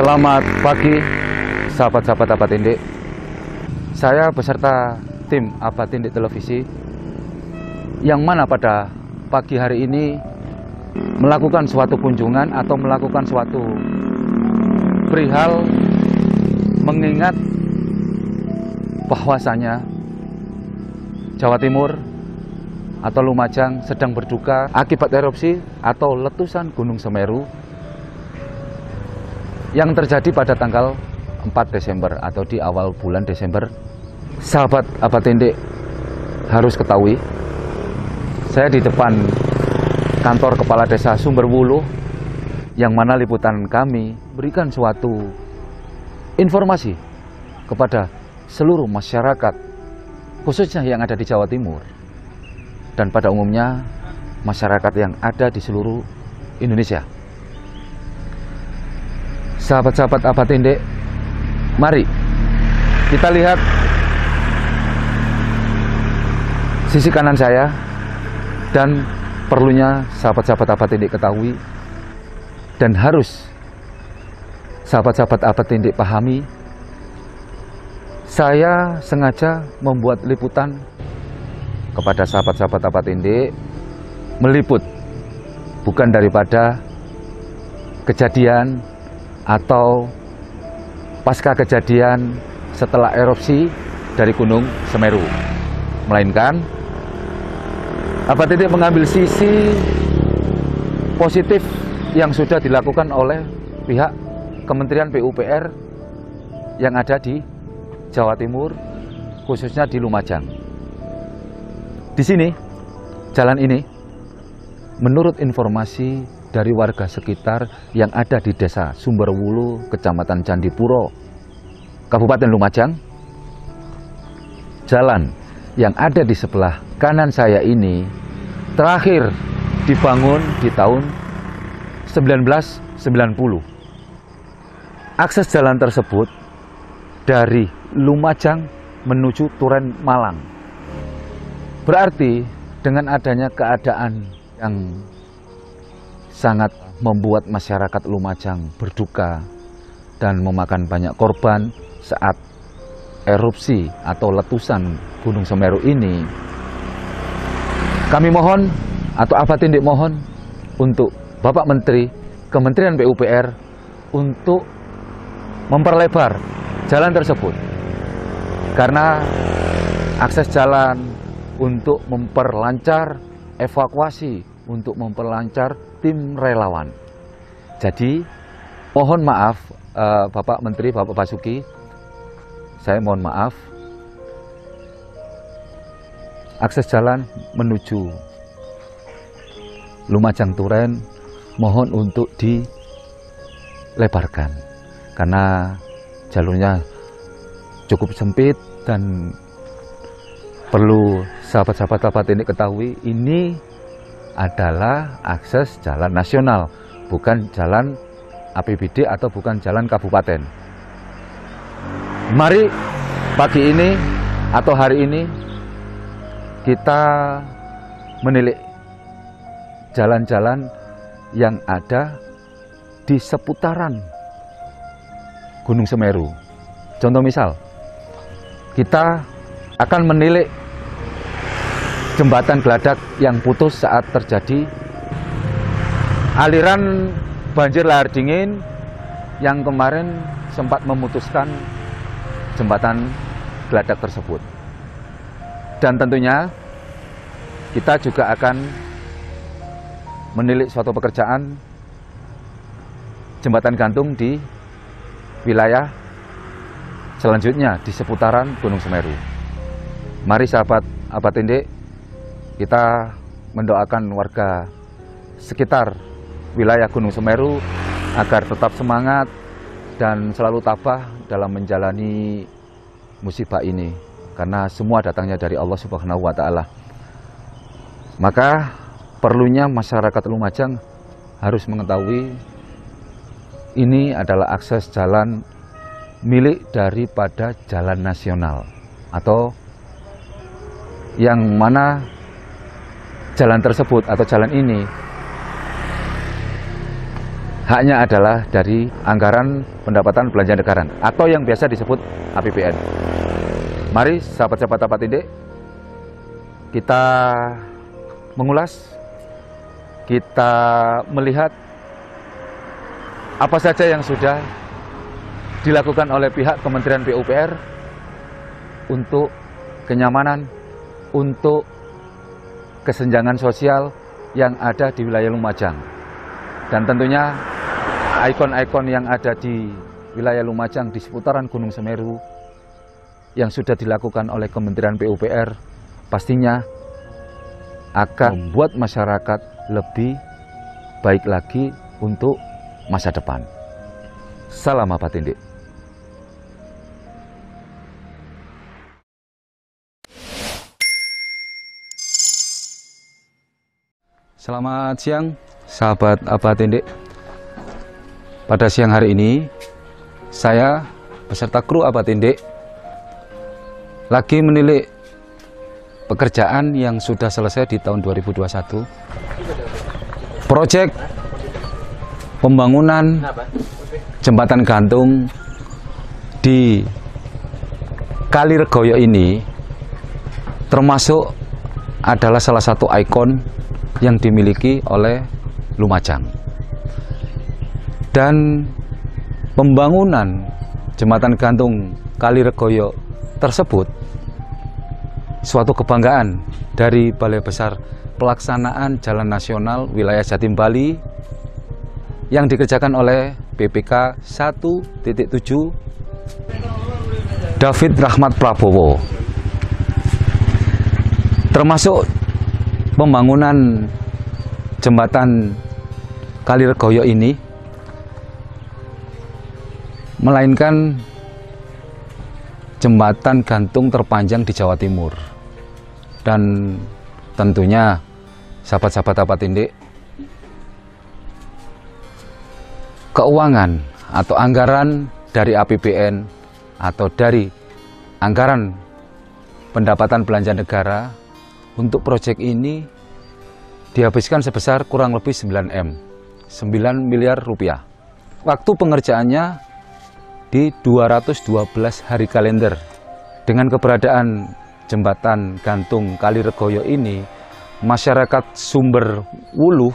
Selamat pagi, sahabat-sahabat Abad Indik. Saya beserta tim Abad Indik Televisi yang mana pada pagi hari ini melakukan suatu kunjungan atau melakukan suatu perihal mengingat bahwasanya Jawa Timur atau Lumajang sedang berduka akibat erupsi atau letusan Gunung Semeru yang terjadi pada tanggal 4 Desember atau di awal bulan Desember. Sahabat Abad Indik harus ketahui, saya di depan kantor Kepala Desa Sumberwuluh yang mana liputan kami berikan suatu informasi kepada seluruh masyarakat khususnya yang ada di Jawa Timur dan pada umumnya masyarakat yang ada di seluruh Indonesia. Sahabat-sahabat Abad Indik, mari kita lihat sisi kanan saya, dan perlunya sahabat-sahabat Abad Indik ketahui dan harus sahabat-sahabat Abad Indik pahami, saya sengaja membuat liputan kepada sahabat-sahabat Abad Indik, meliput bukan daripada kejadian atau pasca kejadian setelah erupsi dari Gunung Semeru, melainkan Abad Indik mengambil sisi positif yang sudah dilakukan oleh pihak Kementerian PUPR yang ada di Jawa Timur, khususnya di Lumajang. Di sini, jalan ini, menurut informasi dari warga sekitar yang ada di Desa Sumberwuluh, Kecamatan Candipuro, Kabupaten Lumajang, jalan yang ada di sebelah kanan saya ini terakhir dibangun di tahun 1990. Akses jalan tersebut dari Lumajang menuju Turen Malang. Berarti dengan adanya keadaan yang sangat membuat masyarakat Lumajang berduka dan memakan banyak korban saat erupsi atau letusan Gunung Semeru ini, kami mohon atau Abad Indik mohon untuk Bapak Menteri Kementerian PUPR untuk memperlebar jalan tersebut, karena akses jalan untuk memperlancar evakuasi, untuk memperlancar tim relawan. Jadi mohon maaf Bapak Menteri, Bapak Basuki, saya mohon maaf, akses jalan menuju Lumajang Turen mohon untuk dilebarkan karena jalurnya cukup sempit dan perlu sahabat-sahabat Abad Indik ketahui, ini adalah akses jalan nasional, bukan jalan APBD atau bukan jalan kabupaten. Mari pagi ini atau hari ini kita menilik jalan-jalan yang ada di seputaran Gunung Semeru. Contoh misal, kita akan menilik jembatan Geladak yang putus saat terjadi aliran banjir lahar dingin yang kemarin sempat memutuskan jembatan Geladak tersebut. Dan tentunya kita juga akan menilik suatu pekerjaan jembatan gantung di wilayah selanjutnya di seputaran Gunung Semeru. Mari sahabat Abad Indik, kita mendoakan warga sekitar wilayah Gunung Semeru agar tetap semangat dan selalu tabah dalam menjalani musibah ini, karena semua datangnya dari Allah Subhanahu wa Ta'ala. Maka perlunya masyarakat Lumajang harus mengetahui ini adalah akses jalan milik daripada jalan nasional, atau yang mana jalan tersebut atau jalan ini haknya adalah dari anggaran pendapatan belanja negara atau yang biasa disebut APBN. Mari sahabat-sahabat Apatindik, kita mengulas, kita melihat apa saja yang sudah dilakukan oleh pihak Kementerian PUPR untuk kenyamanan, untuk kesenjangan sosial yang ada di wilayah Lumajang. Dan tentunya ikon-ikon yang ada di wilayah Lumajang di seputaran Gunung Semeru yang sudah dilakukan oleh Kementerian PUPR pastinya akan membuat masyarakat lebih baik lagi untuk masa depan. Salam Apatindik. Selamat siang, sahabat Apatindik. Pada siang hari ini, saya beserta kru Apatindik lagi menilik pekerjaan yang sudah selesai di tahun 2021. Proyek pembangunan jembatan gantung di Kaliregoyo ini termasuk adalah salah satu ikon yang dimiliki oleh Lumajang. Dan pembangunan jembatan gantung Kaliregoyo tersebut suatu kebanggaan dari Balai Besar Pelaksanaan Jalan Nasional Wilayah Jatim Bali yang dikerjakan oleh PPK 1.7 David Rahmat Prabowo. Termasuk pembangunan jembatan Kaliregoyo ini melainkan jembatan gantung terpanjang di Jawa Timur. Dan tentunya sahabat-sahabat Apatindik, keuangan atau anggaran dari APBN atau dari anggaran pendapatan belanja negara untuk proyek ini dihabiskan sebesar kurang lebih 9 miliar rupiah. Waktu pengerjaannya di 212 hari kalender. Dengan keberadaan jembatan gantung Kaliregoyo ini, masyarakat Sumber Wuluh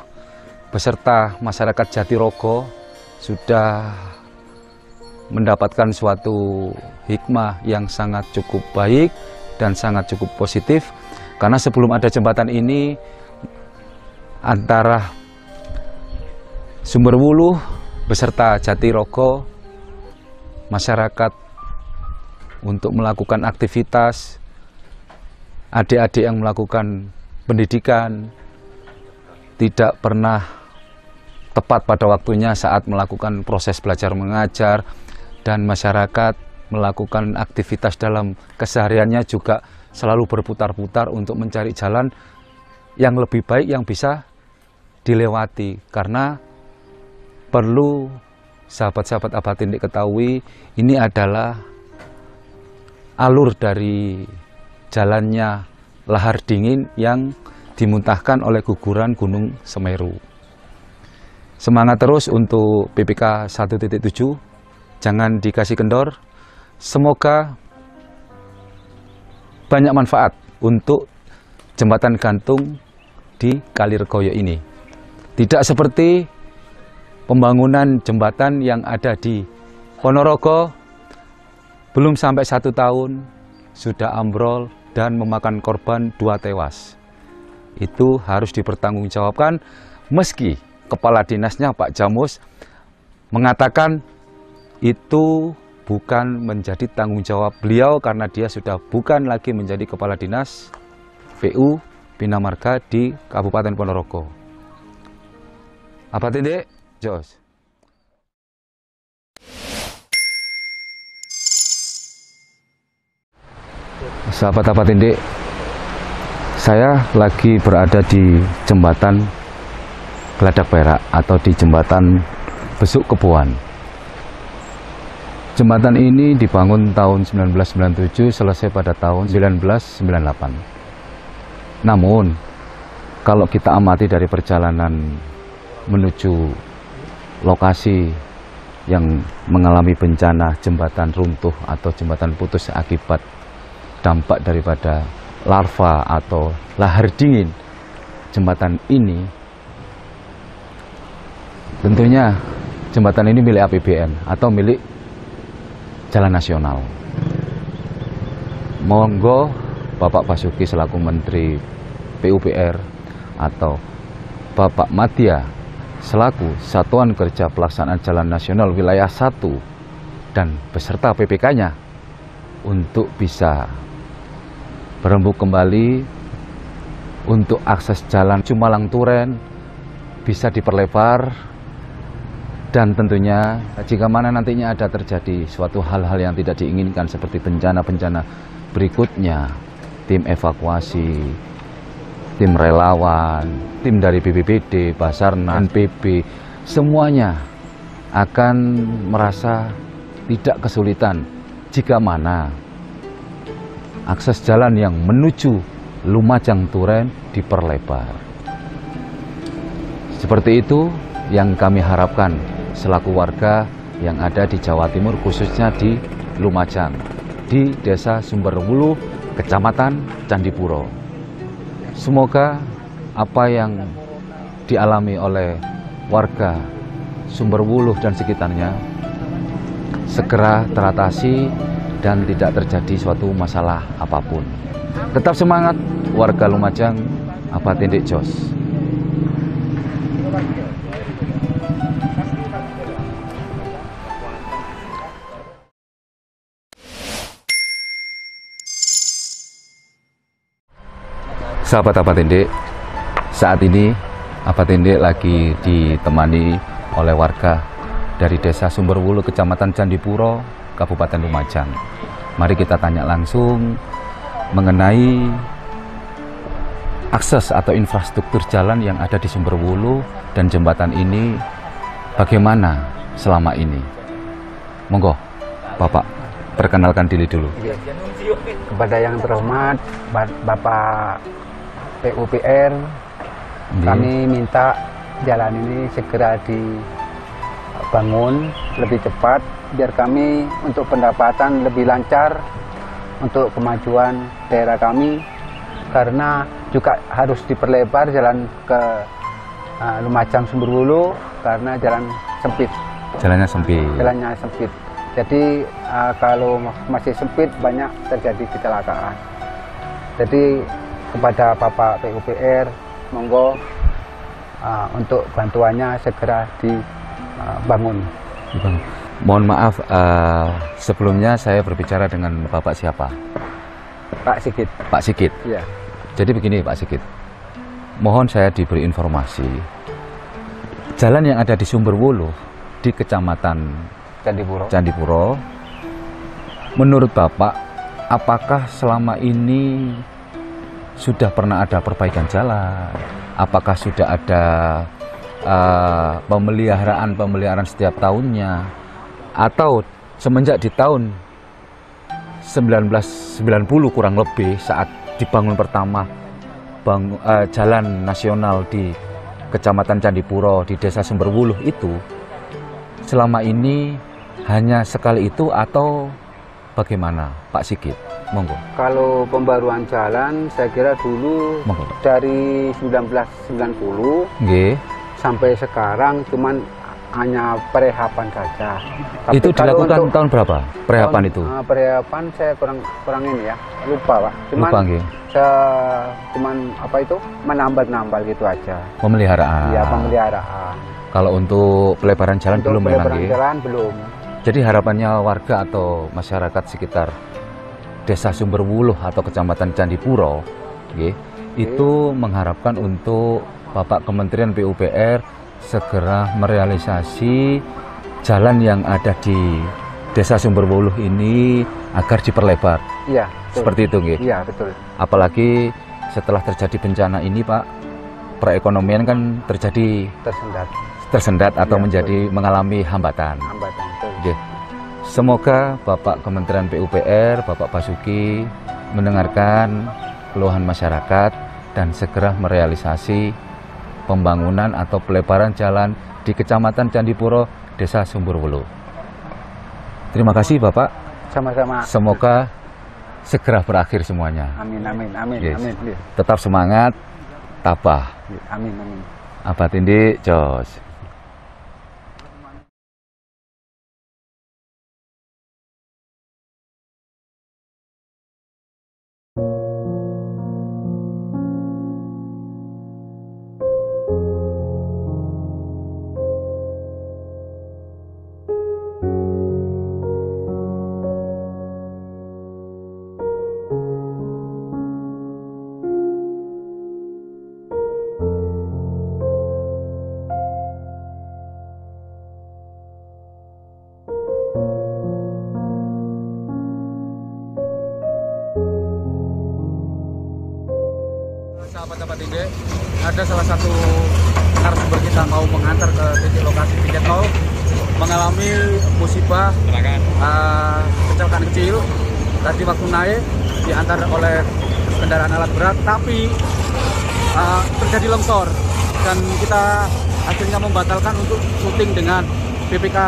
beserta masyarakat Jatirogo sudah mendapatkan suatu hikmah yang sangat cukup baik dan sangat cukup positif, karena sebelum ada jembatan ini antara Sumber Wuluh beserta Jatirogo, masyarakat untuk melakukan aktivitas, adik-adik yang melakukan pendidikan tidak pernah tepat pada waktunya saat melakukan proses belajar mengajar, dan masyarakat melakukan aktivitas dalam kesehariannya juga selalu berputar-putar untuk mencari jalan yang lebih baik yang bisa dilewati. Karena perlu sahabat-sahabat Apatindik ketahui, ini adalah alur dari jalannya lahar dingin yang dimuntahkan oleh guguran Gunung Semeru. Semangat terus untuk PPK 1.7, jangan dikasih kendor. Semoga banyak manfaat untuk jembatan gantung di Kaliregoyo ini. Tidak seperti pembangunan jembatan yang ada di Ponorogo, belum sampai 1 tahun sudah ambrol dan memakan korban 2 tewas. Itu harus dipertanggungjawabkan, meski kepala dinasnya Pak Jamus mengatakan itu bukan menjadi tanggung jawab beliau karena dia sudah bukan lagi menjadi kepala dinas PU Bina Marga di Kabupaten Ponorogo. Apatindik, jos. Sahabat Apatindik, saya lagi berada di jembatan Geladak Perak atau di jembatan Besuk Keboan. Jembatan ini dibangun tahun 1997, selesai pada tahun 1998. Namun, kalau kita amati dari perjalanan menuju lokasi yang mengalami bencana jembatan runtuh atau jembatan putus akibat dampak daripada larva atau lahar dingin jembatan ini, tentunya jembatan ini milik APBN atau milik jalan nasional. Monggo Bapak Basuki selaku Menteri PUPR atau Bapak Madya selaku Satuan Kerja Pelaksanaan Jalan Nasional Wilayah 1 dan beserta PPK-nya untuk bisa berembuk kembali untuk akses jalan Cumalang Turen bisa diperlebar, dan tentunya jika mana nantinya ada terjadi suatu hal-hal yang tidak diinginkan seperti bencana-bencana berikutnya, tim evakuasi, tim relawan, tim dari BPBD, Basarnas, NPB, semuanya akan merasa tidak kesulitan jika mana akses jalan yang menuju Lumajang Turen diperlebar. Seperti itu yang kami harapkan selaku warga yang ada di Jawa Timur, khususnya di Lumajang, di Desa Sumberwuluh, Kecamatan Candipuro. Semoga apa yang dialami oleh warga Sumberwuluh dan sekitarnya segera teratasi dan tidak terjadi suatu masalah apapun. Tetap semangat warga Lumajang, Abah Tindik Jos. Sahabat Abah Tindik, saat ini Abah Tindik lagi ditemani oleh warga dari Desa Sumberwuluh, Kecamatan Candipuro, Kabupaten Lumajang. Mari kita tanya langsung mengenai akses atau infrastruktur jalan yang ada di Sumberwuluh dan jembatan ini bagaimana selama ini. Monggo, Bapak, perkenalkan diri dulu. Kepada yang terhormat Bapak PUPR, kami minta jalan ini segera dibangun lebih cepat biar kami untuk pendapatan lebih lancar untuk kemajuan daerah kami, karena juga harus diperlebar jalan ke Lumajang Sumberwuluh karena jalan sempit. Jalannya sempit. Jalannya sempit. Jadi kalau masih sempit banyak terjadi kecelakaan. Jadi kepada Bapak PUPR, monggo untuk bantuannya segera dibangun. Mohon maaf, sebelumnya saya berbicara dengan Bapak siapa? Pak Sigit. Pak Sigit. Iya. Jadi begini Pak Sigit, mohon saya diberi informasi. Jalan yang ada di Sumberwuluh di Kecamatan Candipuro, menurut Bapak, apakah selama ini sudah pernah ada perbaikan jalan? Apakah sudah ada pemeliharaan setiap tahunnya? Atau semenjak di tahun 1990 kurang lebih saat dibangun pertama jalan nasional di Kecamatan Candipuro di Desa Sumberwuluh itu, selama ini hanya sekali itu atau bagaimana Pak Sigit? Monggo. Kalau pembaruan jalan saya kira dulu Monggo. dari 1990 sampai sekarang cuman hanya perehapan saja. Tapi itu dilakukan tahun berapa perehapan itu? Perehapan saya kurang ini ya, lupa Pak. Cuman cuman apa itu menambal gitu aja. Pemeliharaan. Iya, pemeliharaan. Kalau untuk pelebaran jalan untuk belum memang. Pelebaran jalan belum. Jadi harapannya warga atau masyarakat sekitar Desa Sumberwuluh atau Kecamatan Candipuro, itu mengharapkan untuk Bapak Kementerian PUPR segera merealisasi jalan yang ada di Desa Sumberwuluh ini agar diperlebar. Iya, seperti itu, nggih. Iya, betul. Apalagi setelah terjadi bencana ini, Pak, perekonomian kan terjadi tersendat atau menjadi mengalami hambatan. Betul. Semoga Bapak Kementerian PUPR, Bapak Basuki mendengarkan keluhan masyarakat dan segera merealisasi pembangunan atau pelebaran jalan di Kecamatan Candipuro, Desa Sumberwulu. Terima kasih Bapak. Sama-sama. Semoga segera berakhir semuanya. Amin, amin, amin, Yes. amin. Tetap semangat, tabah. Amin, amin. Abah Tinde, jos. Sahabat-sahabat Tinde, ada salah satu narasumber kita mau mengantar ke titik lokasi piket nol, mengalami musibah kecelakaan kecil. Tadi waktu naik diantar oleh kendaraan alat berat, tapi terjadi longsor dan kita akhirnya membatalkan untuk syuting dengan PPK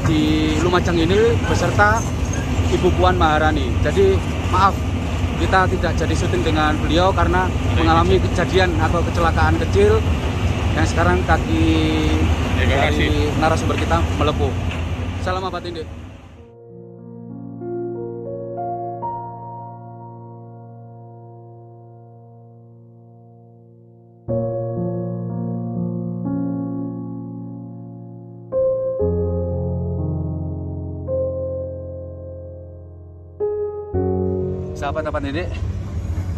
di Lumajang ini beserta Ibu Puan Maharani. Jadi maaf, kita tidak jadi syuting dengan beliau karena mengalami kejadian atau kecelakaan kecil yang sekarang kaki dari narasumber kita melepuh. Salam Abah Tinde. Sahabat-sahabat Tinde,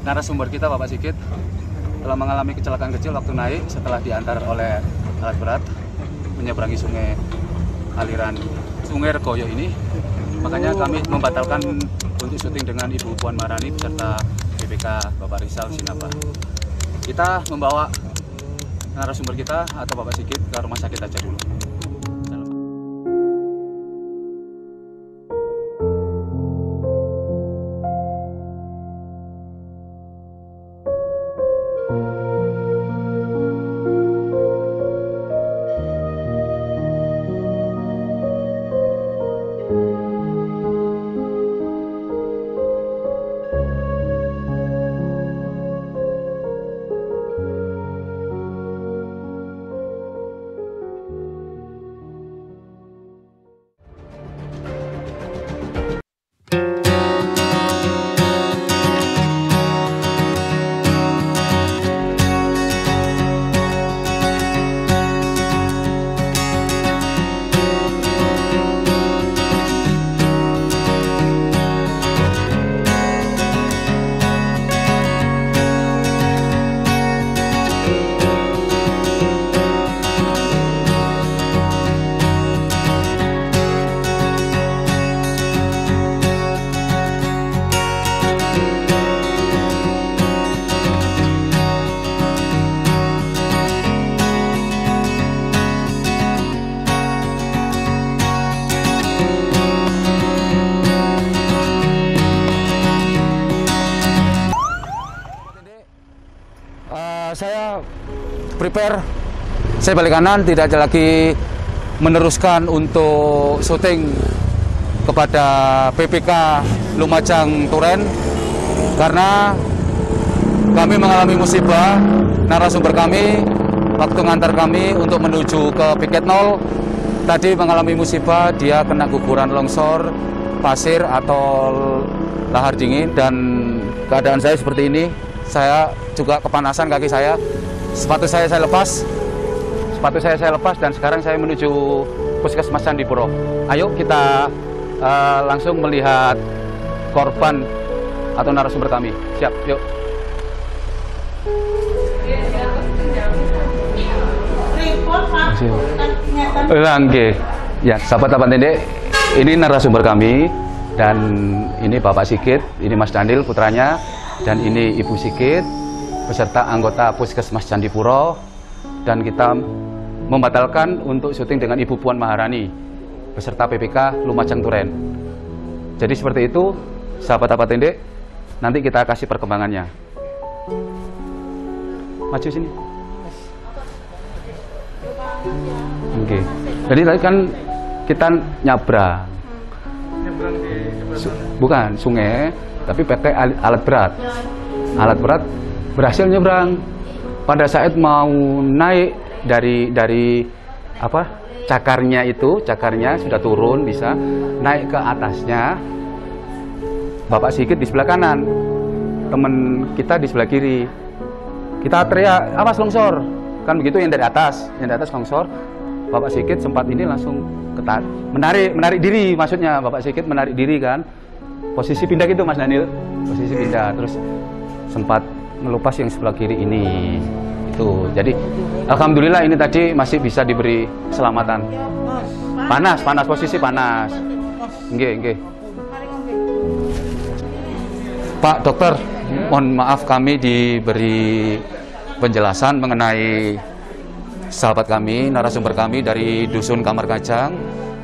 narasumber kita Bapak Sigit telah mengalami kecelakaan kecil waktu naik setelah diantar oleh alat berat menyeberangi aliran Sungai Regoyo ini. Makanya kami membatalkan untuk syuting dengan Ibu Puan Maharani beserta BPK Bapak Rizal Sinapa. Kita membawa narasumber kita atau Bapak Sigit ke rumah sakit aja dulu. Saya prepare, saya balik kanan, tidak ada lagi meneruskan untuk syuting kepada PPK Lumajang Turen karena kami mengalami musibah. Narasumber kami waktu ngantar kami untuk menuju ke piket nol tadi mengalami musibah, dia kena guguran longsor pasir atau lahar dingin dan keadaan saya seperti ini. Saya juga kepanasan kaki saya. Sepatu saya lepas. Dan sekarang saya menuju Puskesmas Candipuro. Ayo kita langsung melihat korban atau narasumber kami. Siap, yuk. Oke. Ya, sahabat-sahabat Tinde, ini narasumber kami dan ini Bapak Sigit, ini Mas Daniel putranya. Dan ini Ibu Sigit beserta anggota Puskesmas Candipuro, dan kita membatalkan untuk syuting dengan Ibu Puan Maharani beserta PPK Lumajang Turen. Jadi seperti itu sahabat-sahabat Tinde, nanti kita kasih perkembangannya. Maju sini. Oke. Jadi tadi kan kita nyabrang. Nyebrang di Bukan sungai, tapi pakai alat berat. Alat berat berhasil nyebrang. Pada saat mau naik dari apa? Cakarnya sudah turun, bisa naik ke atasnya. Bapak Sigit di sebelah kanan, teman kita di sebelah kiri. Kita teriak, awas longsor, kan begitu, yang dari atas longsor. Bapak Sigit sempat ini langsung menarik diri, maksudnya Bapak Sigit menarik diri kan, posisi pindah gitu Mas Daniel, posisi pindah, terus sempat melupas yang sebelah kiri ini. Itu, jadi alhamdulillah ini tadi masih bisa diberi keselamatan. Panas, posisi panas. Nggih. Pak Dokter, mohon maaf kami diberi penjelasan mengenai sahabat kami, narasumber kami dari Dusun Kamar Kajang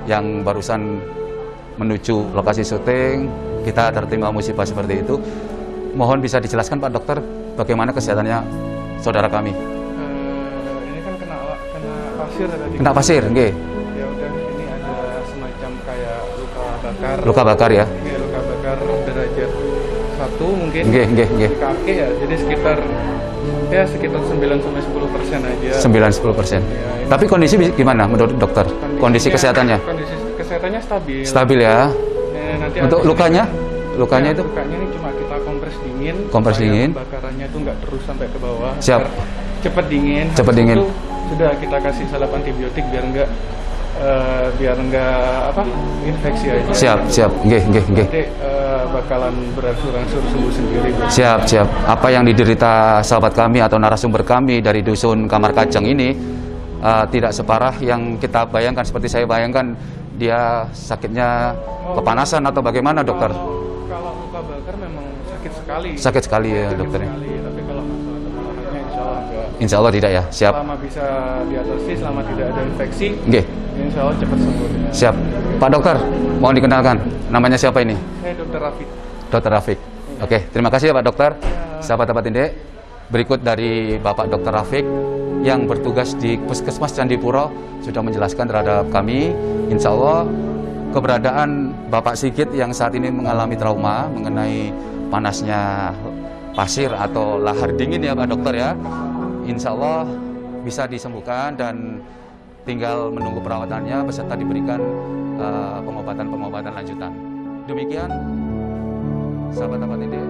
yang barusan menuju lokasi syuting. Kita tertimpa musibah seperti itu. Mohon bisa dijelaskan Pak Dokter, bagaimana kesehatannya saudara kami? Ini kan kena pasir tadi. Kena pasir, nggih. Ya udah, ini ada semacam kayak luka bakar. Luka bakar ya? Ini luka bakar derajat 1 mungkin. Nggih. Di kaki ya, jadi sekitar 9-10% aja. 9-10%. Ya, tapi kondisi gimana menurut dokter? Kondisi kesehatannya? Kondisi kesehatannya stabil. Stabil ya. Nanti untuk lukanya? Lukanya itu? Lukanya ini cuma kita kompres dingin. Bakarannya itu nggak terus sampai ke bawah. Siap. Cepat dingin. Cepat dingin. Itu sudah kita kasih salep antibiotik biar nggak infeksi aja. Siap. Nggih. Nanti bakalan berangsur-angsur sembuh sendiri. Siap. Apa yang diderita sahabat kami atau narasumber kami dari Dusun Kamar Kajang ini tidak separah yang kita bayangkan. Seperti saya bayangkan, dia sakitnya kepanasan atau bagaimana, dokter? Kalau luka bakar memang sakit sekali. Sakit sekali ya, dokter. Tapi kalau masalah kepanasannya insya Allah enggak. Insya Allah tidak ya. Siap. Selama bisa diatasi, selama tidak ada infeksi, Nggih. insya Allah cepat sembuh. Siap. Pak Dokter, mohon dikenalkan. Namanya siapa ini? Saya Dr. Rafiq. Dr. Rafiq. Oke, terima kasih ya Pak Dokter. Sahabat-sahabat Indek, berikut dari Bapak Dr. Rafiq yang bertugas di Puskesmas Candipuro sudah menjelaskan terhadap kami. Insya Allah keberadaan Bapak Sigit yang saat ini mengalami trauma mengenai panasnya pasir atau lahar dingin ya Pak Dokter ya, insya Allah bisa disembuhkan dan tinggal menunggu perawatannya beserta diberikan pengobatan lanjutan. Demikian sahabat-sahabat ini